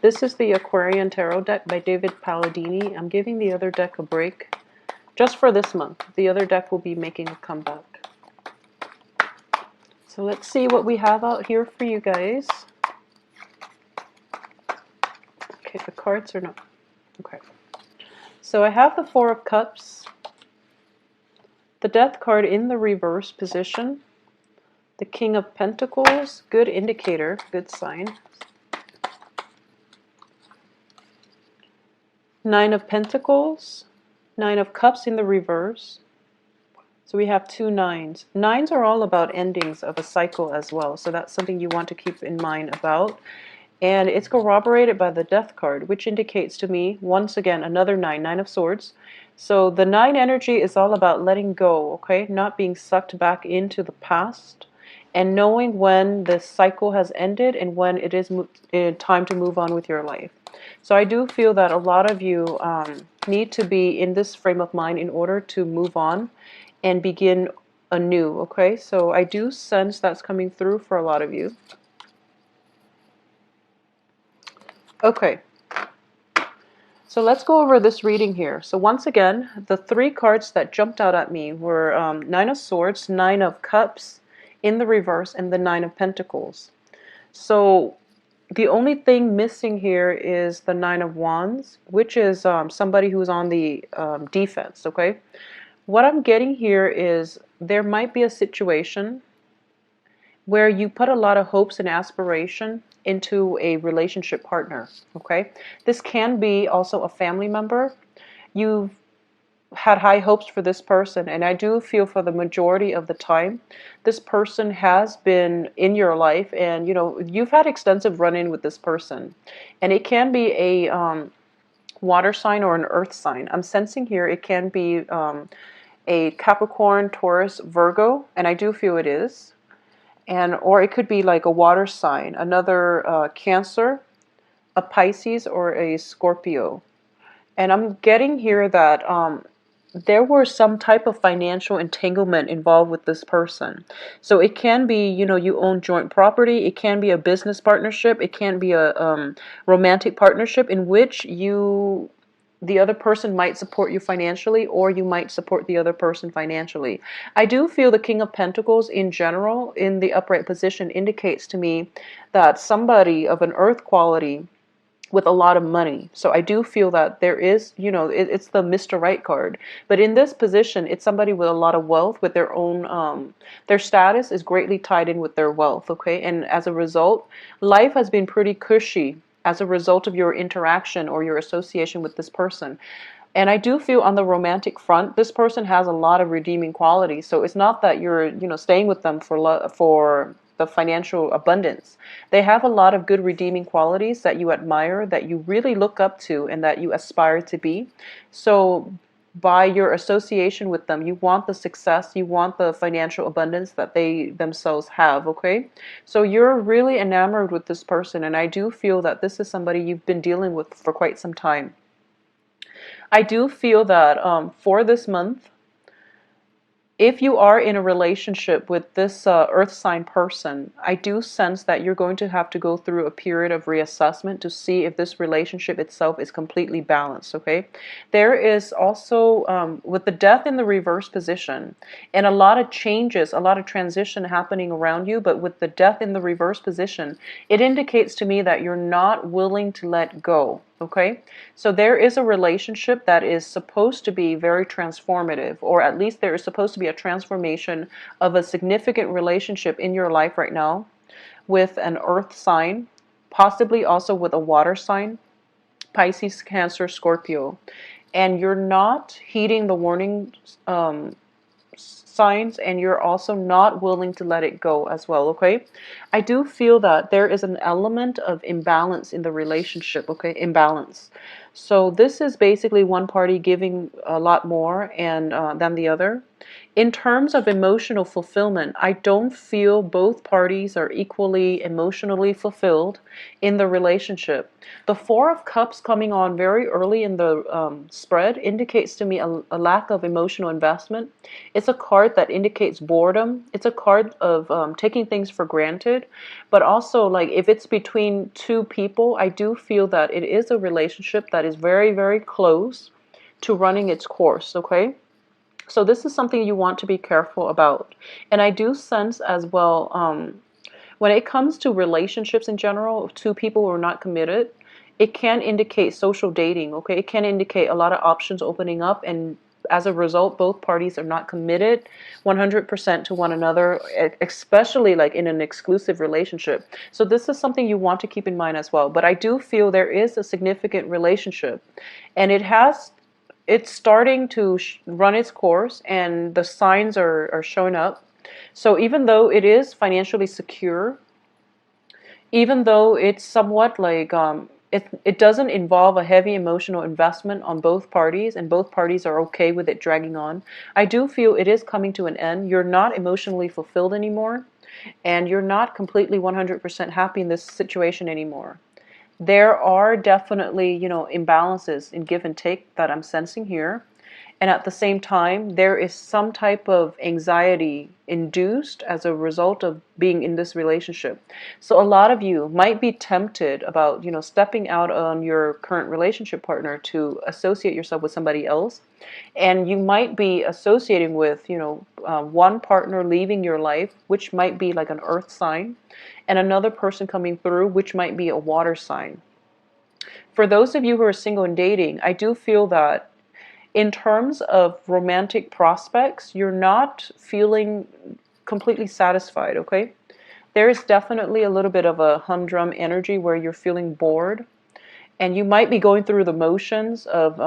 This is the Aquarian Tarot deck by David Palladini. I'm giving the other deck a break just for this month. The other deck will be making a comeback. So let's see what we have out here for you guys. Okay, the cards are not... Okay. So I have the Four of Cups, the Death card in the reverse position, the King of Pentacles, good indicator, good sign. Nine of Pentacles, Nine of Cups in the reverse. So we have two nines. Nines are all about endings of a cycle as well. So that's something you want to keep in mind about. And it's corroborated by the Death card, which indicates to me, once again, another nine, Nine of Swords. So the nine energy is all about letting go, okay? Not being sucked back into the past and knowing when the cycle has ended and when it is time to move on with your life. So I do feel that a lot of you need to be in this frame of mind in order to move on and begin anew, okay? So I do sense that's coming through for a lot of you. Okay, so let's go over this reading here. So once again, the three cards that jumped out at me were Nine of Swords, Nine of Cups in the reverse, and the Nine of Pentacles. So the only thing missing here is the Nine of Wands, which is somebody who's on the defense, okay? What I'm getting here is there might be a situation where you put a lot of hopes and aspiration into a relationship partner, okay? This can be also a family member. You've had high hopes for this person, and I do feel for the majority of the time, this person has been in your life, and you know, you've had extensive run-in with this person. And it can be a water sign or an earth sign. I'm sensing here it can be a Capricorn, Taurus, Virgo, and I do feel it is. And or it could be like a water sign, another Cancer, a Pisces, or a Scorpio. And I'm getting here that there were some type of financial entanglement involved with this person. So it can be, you know, you own joint property. It can be a business partnership. It can be a romantic partnership in which the other person might support you financially, or you might support the other person financially. I do feel the King of Pentacles in general in the upright position indicates to me that somebody of an earth quality with a lot of money. So I do feel that there is, you know, it's the Mr. Right card. But in this position, it's somebody with a lot of wealth, with their own, their status is greatly tied in with their wealth, okay? And as a result, life has been pretty cushy as a result of your interaction or your association with this person. And I do feel on the romantic front, this person has a lot of redeeming qualities. So it's not that you're, you know, staying with them for the financial abundance. They have a lot of good redeeming qualities that you admire, that you really look up to, and that you aspire to be. So by your association with them, you want the success, you want the financial abundance that they themselves have, okay? So you're really enamored with this person, and I do feel that this is somebody you've been dealing with for quite some time. I do feel that for this month, if you are in a relationship with this earth sign person, I do sense that you're going to have to go through a period of reassessment to see if this relationship itself is completely balanced, okay? There is also, with the death in the reverse position, and a lot of changes, a lot of transition happening around you, but with the death in the reverse position, it indicates to me that you're not willing to let go. Okay, so there is a relationship that is supposed to be very transformative, or at least there is supposed to be a transformation of a significant relationship in your life right now with an earth sign, possibly also with a water sign, Pisces, Cancer, Scorpio. And you're not heeding the warning signs, and you're also not willing to let it go as well, okay? I do feel that there is an element of imbalance in the relationship, okay? Imbalance. So this is basically one party giving a lot more and than the other. In terms of emotional fulfillment, I don't feel both parties are equally emotionally fulfilled in the relationship. The Four of Cups coming on very early in the spread indicates to me a lack of emotional investment. It's a card that indicates boredom. It's a card of taking things for granted. But also, like, if it's between two people, I do feel that it is a relationship that is very, very close to running its course, okay? So this is something you want to be careful about. And I do sense as well, when it comes to relationships in general, two people who are not committed, it can indicate social dating, okay? It can indicate a lot of options opening up, and as a result, both parties are not committed 100% to one another, especially like in an exclusive relationship. So this is something you want to keep in mind as well. But I do feel there is a significant relationship, and it's starting to run its course, and the signs are showing up. So even though it is financially secure, even though it's somewhat like it doesn't involve a heavy emotional investment on both parties, and both parties are okay with it dragging on, I do feel it is coming to an end. You're not emotionally fulfilled anymore, and you're not completely 100% happy in this situation anymore. There are definitely, imbalances in give and take that I'm sensing here. And at the same time, there is some type of anxiety induced as a result of being in this relationship. So a lot of you might be tempted about, stepping out on your current relationship partner to associate yourself with somebody else. And you might be associating with, one partner leaving your life, which might be like an earth sign, and another person coming through, which might be a water sign. For those of you who are single and dating, I do feel that in terms of romantic prospects, you're not feeling completely satisfied, okay? There is definitely a little bit of a humdrum energy where you're feeling bored. And you might be going through the motions of,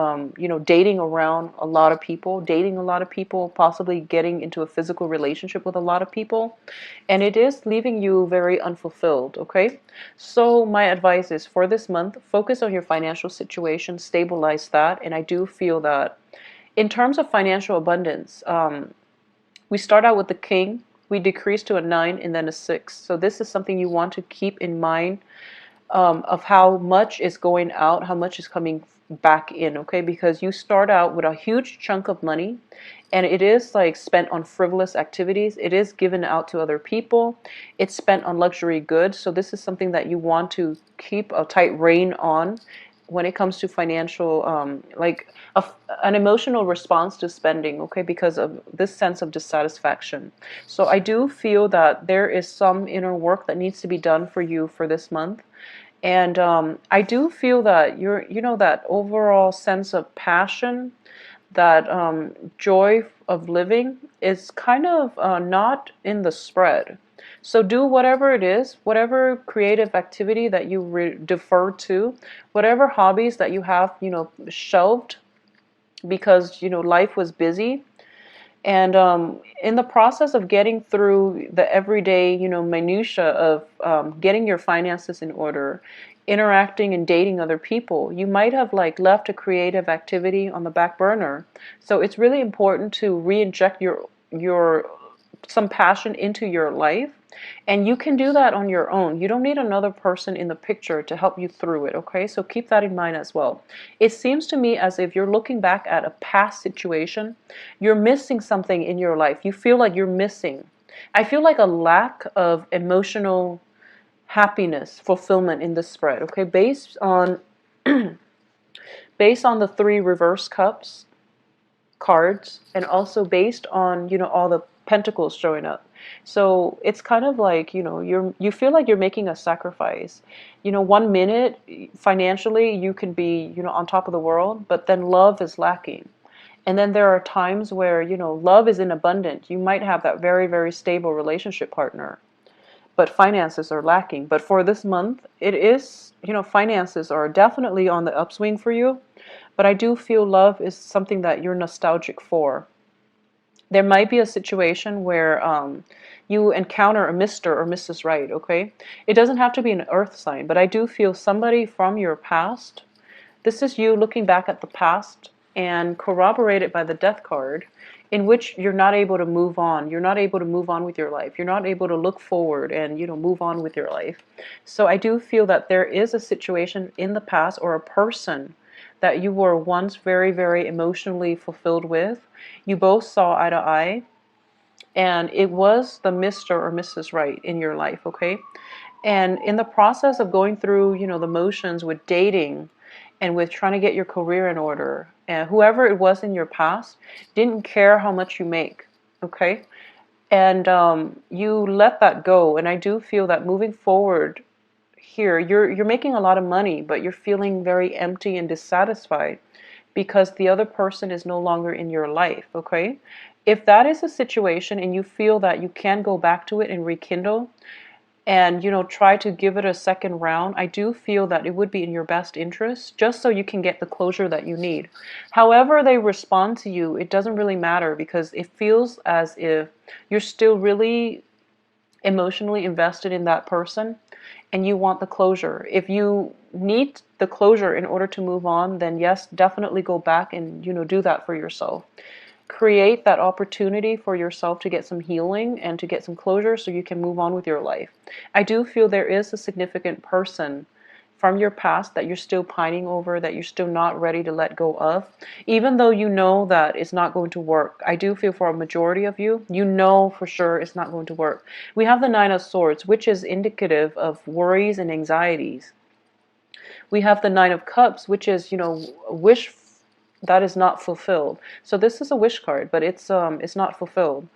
dating around a lot of people, dating a lot of people, possibly getting into a physical relationship with a lot of people. And it is leaving you very unfulfilled, okay? So my advice is for this month, focus on your financial situation, stabilize that. And I do feel that in terms of financial abundance, we start out with the king, we decrease to a 9 and then a 6. So this is something you want to keep in mind, of how much is going out, how much is coming back in, okay? Because you start out with a huge chunk of money, and it is like spent on frivolous activities. It is given out to other people. It's spent on luxury goods. So this is something that you want to keep a tight rein on when it comes to financial, an emotional response to spending, okay, because of this sense of dissatisfaction. So I do feel that there is some inner work that needs to be done for you for this month. And I do feel that that overall sense of passion, that joy of living is kind of not in the spread. So do whatever it is, whatever creative activity that you defer to, whatever hobbies that you have, shelved because, life was busy. And in the process of getting through the everyday, minutia of getting your finances in order, interacting and dating other people, you might have like left a creative activity on the back burner. So it's really important to re-inject your some passion into your life. And you can do that on your own. You don't need another person in the picture to help you through it, okay? So keep that in mind as well. It seems to me as if you're looking back at a past situation, you're missing something in your life. You feel like you're missing. I feel like a lack of emotional happiness, fulfillment in this spread, okay? Based on the 3 reverse cups cards, and also based on, all the pentacles showing up. So it's kind of like, you feel like you're making a sacrifice. 1 minute financially you can be, on top of the world, but then love is lacking. And then there are times where, love is in abundance. You might have that very, very stable relationship partner, but finances are lacking. But for this month, it is, finances are definitely on the upswing for you. But I do feel love is something that you're nostalgic for. There might be a situation where you encounter a Mr. or Mrs. Right, okay? It doesn't have to be an earth sign, but I do feel somebody from your past. This is you looking back at the past, and corroborated by the death card. in which you're not able to move on. You're not able to move on with your life. You're not able to look forward and, move on with your life. So I do feel that there is a situation in the past, or a person that you were once very, very emotionally fulfilled with. You both saw eye to eye, and it was the Mr. or Mrs. Right in your life, okay? And in the process of going through, the motions with dating and with trying to get your career in order, and whoever it was in your past didn't care how much you make, okay? And you let that go. And I do feel that moving forward here, you're making a lot of money, but you're feeling very empty and dissatisfied because the other person is no longer in your life, okay? If that is a situation and you feel that you can go back to it and rekindle, and try to give it a second round, I do feel that it would be in your best interest, just so you can get the closure that you need. However they respond to you, it doesn't really matter, because it feels as if you're still really emotionally invested in that person and you want the closure. If you need the closure in order to move on, then yes, definitely go back and do that for yourself. Create that opportunity for yourself to get some healing and to get some closure so you can move on with your life. I do feel there is a significant person from your past that you're still pining over, that you're still not ready to let go of, even though you know that it's not going to work. I do feel for a majority of you, you know for sure it's not going to work. We have the Nine of Swords, which is indicative of worries and anxieties. We have the Nine of Cups, which is, a wish that is not fulfilled. So this is a wish card, but it's not fulfilled.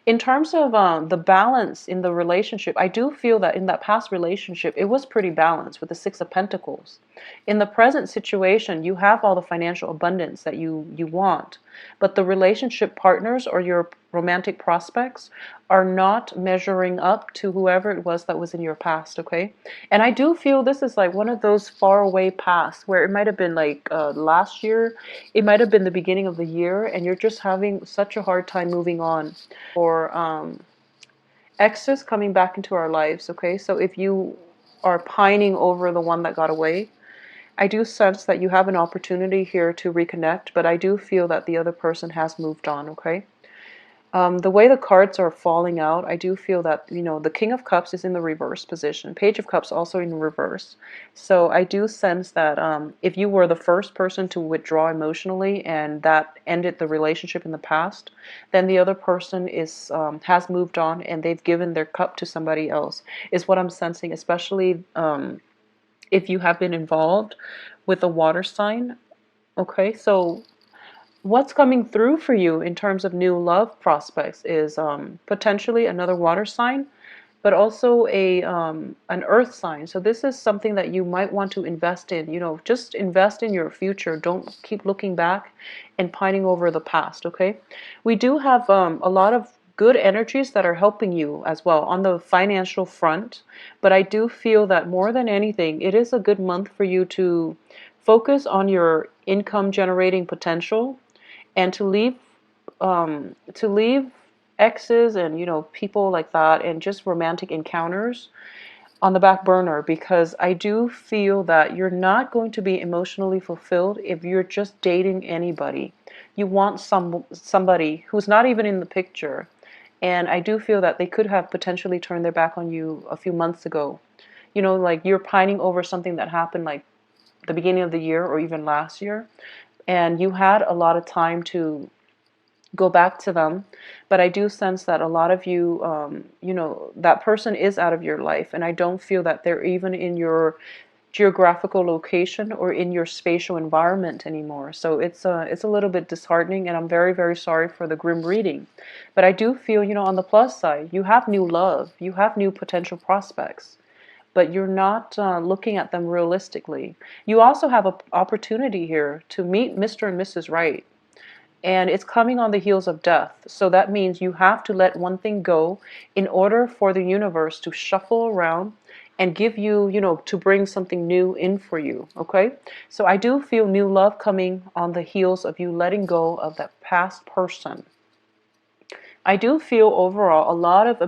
In terms of the balance in the relationship, I do feel that in that past relationship, it was pretty balanced with the Six of Pentacles. In the present situation, you have all the financial abundance that you want, but the relationship partners or your romantic prospects are not measuring up to whoever it was that was in your past, okay? And I do feel this is like one of those far away pasts where it might have been like last year, it might have been the beginning of the year, and you're just having such a hard time moving on. Or exes coming back into our lives, okay? So if you are pining over the one that got away, I do sense that you have an opportunity here to reconnect, but I do feel that the other person has moved on, okay? The way the cards are falling out, I do feel that, the King of Cups is in the reverse position. Page of Cups also in reverse. So I do sense that if you were the first person to withdraw emotionally and that ended the relationship in the past, then the other person has moved on and they've given their cup to somebody else, is what I'm sensing, especially if you have been involved with a water sign. Okay, so what's coming through for you in terms of new love prospects is potentially another water sign, but also an earth sign. So this is something that you might want to invest in. Just invest in your future. Don't keep looking back and pining over the past, okay? We do have a lot of good energies that are helping you as well on the financial front, but I do feel that more than anything, it is a good month for you to focus on your income generating potential, and to leave exes and people like that and just romantic encounters on the back burner, because I do feel that you're not going to be emotionally fulfilled if you're just dating anybody. You want somebody who's not even in the picture, and I do feel that they could have potentially turned their back on you a few months ago. Like you're pining over something that happened like the beginning of the year or even last year, and you had a lot of time to go back to them. But I do sense that a lot of you, that person is out of your life, and I don't feel that they're even in your geographical location or in your spatial environment anymore. So it's a little bit disheartening, and I'm very, very sorry for the grim reading. But I do feel, on the plus side, you have new love, you have new potential prospects, but you're not looking at them realistically. You also have an opportunity here to meet Mr. and Mrs. Right, and it's coming on the heels of death. So that means you have to let one thing go in order for the universe to shuffle around and give you, to bring something new in for you, okay? So I do feel new love coming on the heels of you letting go of that past person. I do feel overall a lot of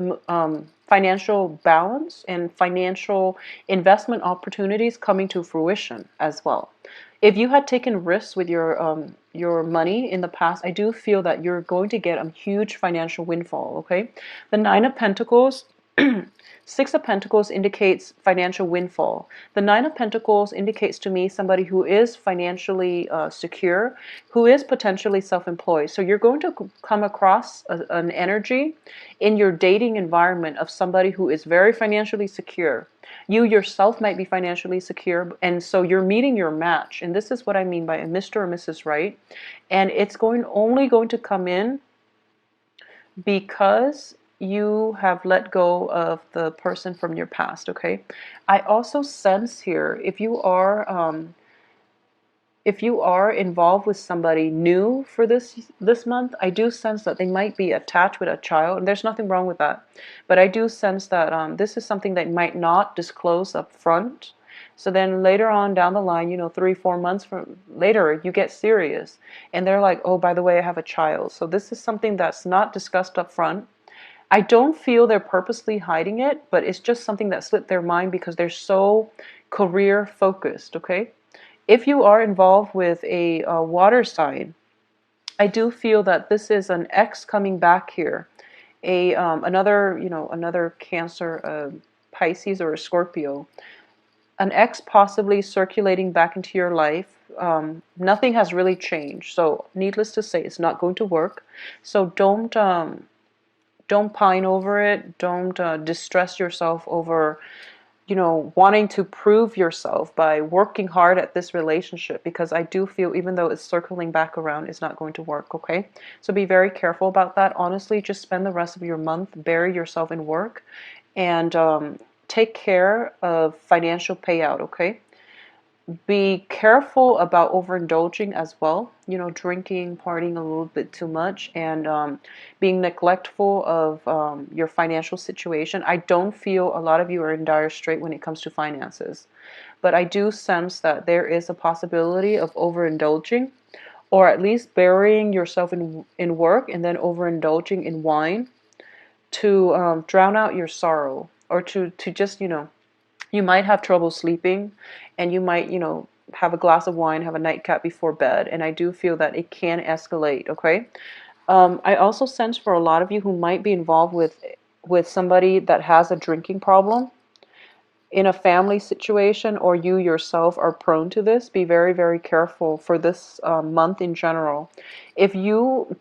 financial balance and financial investment opportunities coming to fruition as well. If you had taken risks with your money in the past, I do feel that you're going to get a huge financial windfall, okay? The Nine of Pentacles, Six of Pentacles indicates financial windfall. The Nine of Pentacles indicates to me somebody who is financially secure, who is potentially self-employed. So you're going to come across an energy in your dating environment of somebody who is very financially secure. You yourself might be financially secure, and so you're meeting your match. And this is what I mean by a Mr. or Mrs. Right. And it's only going to come in because you have let go of the person from your past, okay? I also sense here, if you are involved with somebody new for this month, I do sense that they might be attached with a child, and there's nothing wrong with that. But I do sense that this is something that might not disclose up front. So then later on down the line, 3-4 months from later, you get serious, and they're like, oh, by the way, I have a child. So this is something that's not discussed up front. I don't feel they're purposely hiding it, but it's just something that slipped their mind because they're so career focused, okay? If you are involved with a water sign, I do feel that this is an ex coming back here. Another Cancer, Pisces, or a Scorpio. An ex possibly circulating back into your life. Nothing has really changed. So needless to say, it's not going to work. So don't pine over it. Don't distress yourself over wanting to prove yourself by working hard at this relationship, because I do feel even though it's circling back around, it's not going to work, okay? So be very careful about that. Honestly, just spend the rest of your month, bury yourself in work, and take care of financial payout, okay? Be careful about overindulging as well, drinking, partying a little bit too much, and being neglectful of your financial situation. I don't feel a lot of you are in dire strait when it comes to finances, but I do sense that there is a possibility of overindulging, or at least burying yourself in work and then overindulging in wine to drown out your sorrow, or to just, you might have trouble sleeping, and you might, have a glass of wine, have a nightcap before bed, and I do feel that it can escalate, okay? I also sense for a lot of you who might be involved with somebody that has a drinking problem in a family situation, or you yourself are prone to this, be very, very careful for this month in general. If you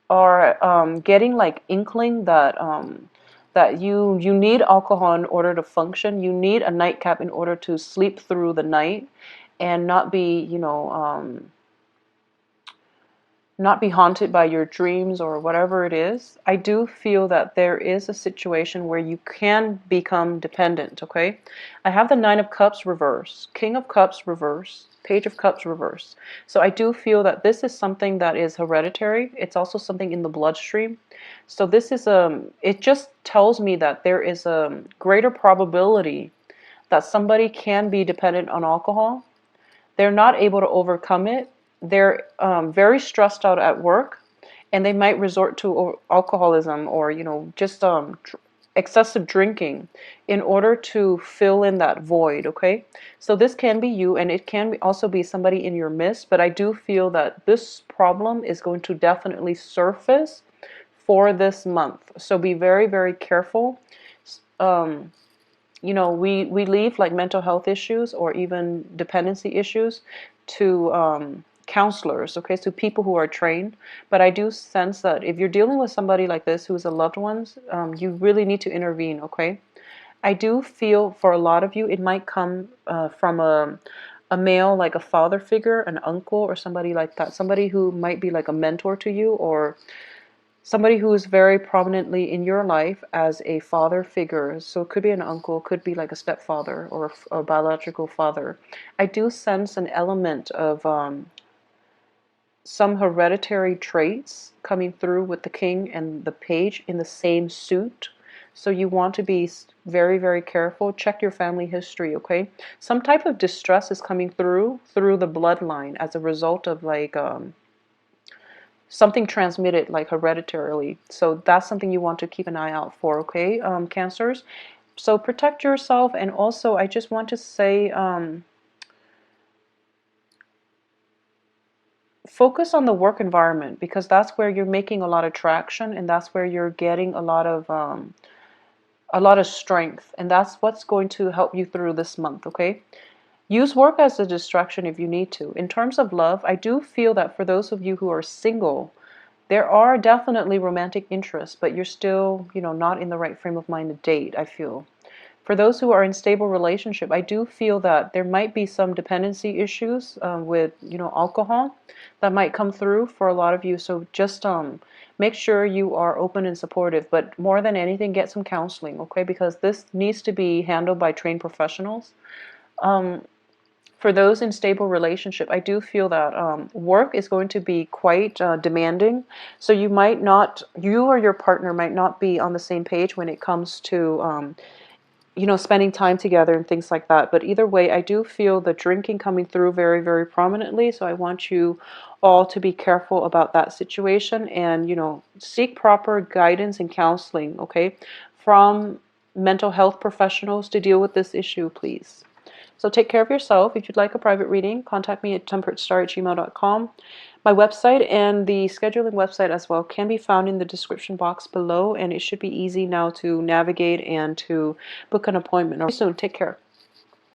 are getting like inkling that you need alcohol in order to function, you need a nightcap in order to sleep through the night and not be haunted by your dreams or whatever it is. I do feel that there is a situation where you can become dependent, okay? I have the Nine of Cups reverse, King of Cups reverse, Page of Cups reverse. So I do feel that this is something that is hereditary. It's also something in the bloodstream. So this is it just tells me that there is a greater probability that somebody can be dependent on alcohol. They're not able to overcome it. They're very stressed out at work, and they might resort to alcoholism, or just excessive drinking in order to fill in that void, okay? So this can be you, and it can also be somebody in your midst, but I do feel that this problem is going to definitely surface for this month. So be very, very careful. We leave like mental health issues or even dependency issues to counselors, okay, so people who are trained. But I do sense that if you're dealing with somebody like this who is a loved one, you really need to intervene, okay? I do feel for a lot of you, it might come from a male, like a father figure, an uncle, or somebody like that, somebody who might be like a mentor to you, or somebody who is very prominently in your life as a father figure. So it could be an uncle, could be like a stepfather, or a biological father. I do sense an element of some hereditary traits coming through with the king and the page in the same suit. So you want to be very, very careful. Check your family history, okay? Some type of distress is coming through the bloodline as a result of like something transmitted like hereditarily. So that's something you want to keep an eye out for, okay, Cancers? So protect yourself. And also I just want to say focus on the work environment, because that's where you're making a lot of traction, and that's where you're getting a lot of strength, and that's what's going to help you through this month, okay? Use work as a distraction if you need to. In terms of love, I do feel that for those of you who are single, there are definitely romantic interests, but you're still, not in the right frame of mind to date, I feel. For those who are in stable relationship, I do feel that there might be some dependency issues with, alcohol that might come through for a lot of you. So just make sure you are open and supportive. But more than anything, get some counseling, okay? Because this needs to be handled by trained professionals. For those in stable relationship, I do feel that work is going to be quite demanding. So you or your partner might not be on the same page when it comes to spending time together and things like that. But either way, I do feel the drinking coming through very, very prominently. So I want you all to be careful about that situation and, seek proper guidance and counseling, okay, from mental health professionals to deal with this issue, please. So take care of yourself. If you'd like a private reading, contact me at temperatestar@gmail.com. My website and the scheduling website as well can be found in the description box below, and it should be easy now to navigate and to book an appointment. See you soon. Take care.